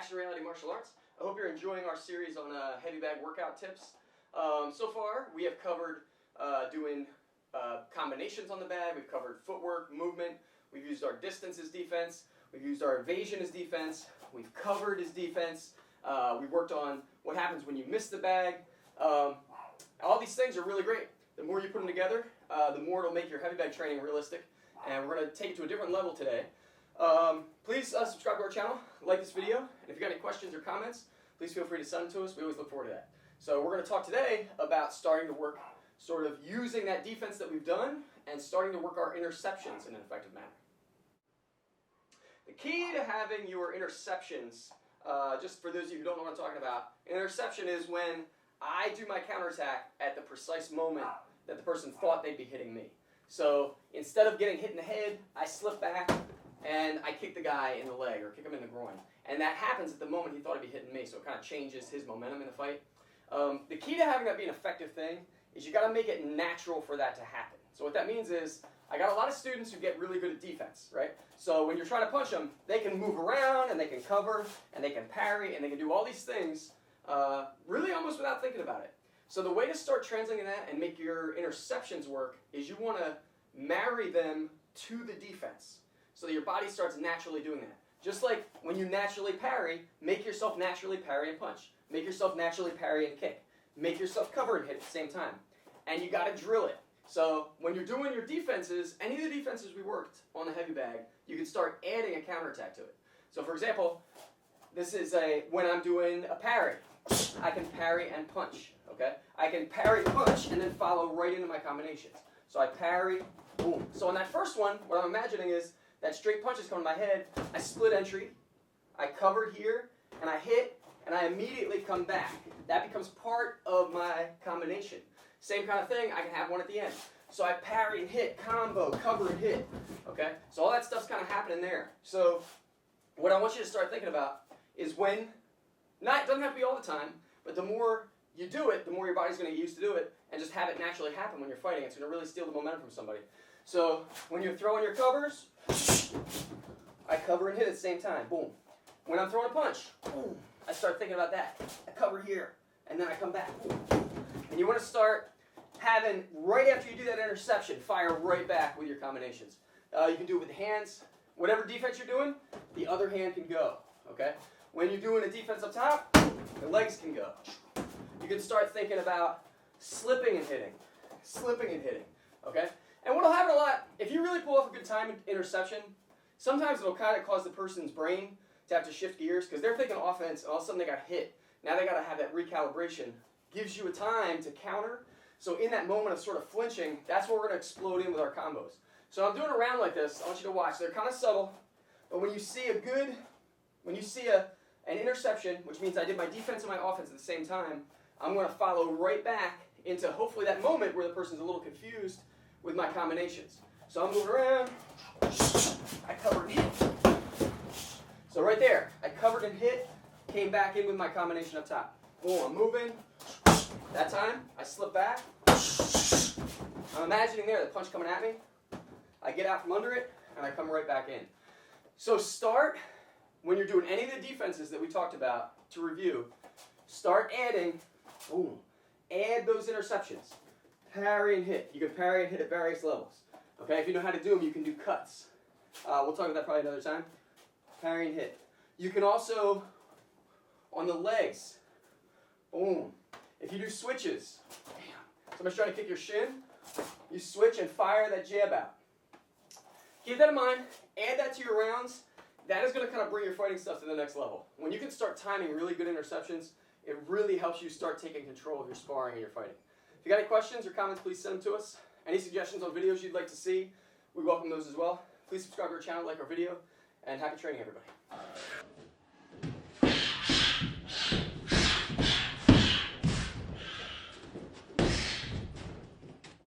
Action Reality Martial Arts. I hope you're enjoying our series on heavy bag workout tips. So far, we have covered doing combinations on the bag. We've covered footwork, movement. We've used our distance as defense. We've used our evasion as defense. We've covered as defense. We've worked on what happens when you miss the bag. All these things are really great. The more you put them together, the more it'll make your heavy bag training realistic. And we're going to take it to a different level today. Please subscribe to our channel, like this video, and if you've got any questions or comments, please feel free to send them to us. We always look forward to that. So we're going to talk today about starting to work, sort of using that defense that we've done and starting to work our interceptions in an effective manner. The key to having your interceptions, just for those of you who don't know what I'm talking about, interception is when I do my counterattack at the precise moment that the person thought they'd be hitting me. So instead of getting hit in the head, I slip back and I kick the guy in the leg or kick him in the groin. And that happens at the moment he thought he'd be hitting me, so it kind of changes his momentum in the fight. The key to having that be an effective thing is you got to make it natural for that to happen. So what that means is I got a lot of students who get really good at defense, right? So when you're trying to punch them, they can move around and they can cover and they can parry and they can do all these things really almost without thinking about it. So the way to start translating that and make your interceptions work is you want to marry them to the defense so that your body starts naturally doing that. Just like when you naturally parry, make yourself naturally parry and punch. Make yourself naturally parry and kick. Make yourself cover and hit at the same time. And you got to drill it. So when you're doing your defenses, any of the defenses we worked on the heavy bag, you can start adding a counterattack to it. So for example, this is when I'm doing a parry, I can parry and punch. Okay? I can parry, punch, and then follow right into my combinations. So I parry, boom. So on that first one, what I'm imagining is that straight punch is coming to my head, I split entry, I cover here, and I hit, and I immediately come back. That becomes part of my combination. Same kind of thing, I can have one at the end. So I parry and hit, combo, cover and hit. Okay? So all that stuff's kind of happening there. So what I want you to start thinking about is when, it doesn't have to be all the time, but the more you do it, the more your body's going to get used to do it, and just have it naturally happen when you're fighting. It's going to really steal the momentum from somebody. So when you're throwing your covers, I cover and hit at the same time. Boom. When I'm throwing a punch, boom, I start thinking about that. I cover here, and then I come back. Boom. And you want to start having, right after you do that interception, fire right back with your combinations. You can do it with the hands. Whatever defense you're doing, the other hand can go. Okay? When you're doing a defense up top, the legs can go. You can start thinking about slipping and hitting. Slipping and hitting. Okay? And what'll happen a lot, if you really pull off a good time interception, sometimes it'll kind of cause the person's brain to have to shift gears because they're thinking offense and all of a sudden they got hit. Now they got to have that recalibration. Gives you a time to counter. So in that moment of sort of flinching, that's where we're going to explode in with our combos. So I'm doing a round like this. I want you to watch. They're kind of subtle, but when you see an interception, which means I did my defense and my offense at the same time, I'm going to follow right back into hopefully that moment where the person's a little confused with my combinations. So I'm moving around, I covered and hit. So right there, I covered and hit, came back in with my combination up top. Boom, I'm moving. That time, I slip back. I'm imagining there the punch coming at me. I get out from under it, and I come right back in. So start, when you're doing any of the defenses that we talked about, to review, start adding, boom, add those interceptions. Parry and hit. You can parry and hit at various levels. Okay, if you know how to do them, you can do cuts. We'll talk about that probably another time. Parry and hit. You can also, on the legs, boom. If you do switches, bam. Somebody's trying to kick your shin, you switch and fire that jab out. Keep that in mind. Add that to your rounds. That is going to kind of bring your fighting stuff to the next level. When you can start timing really good interceptions, it really helps you start taking control of your sparring and your fighting. If you got any questions or comments, please send them to us. Any suggestions on videos you'd like to see, we welcome those as well. Please subscribe to our channel, like our video, and happy training, everybody.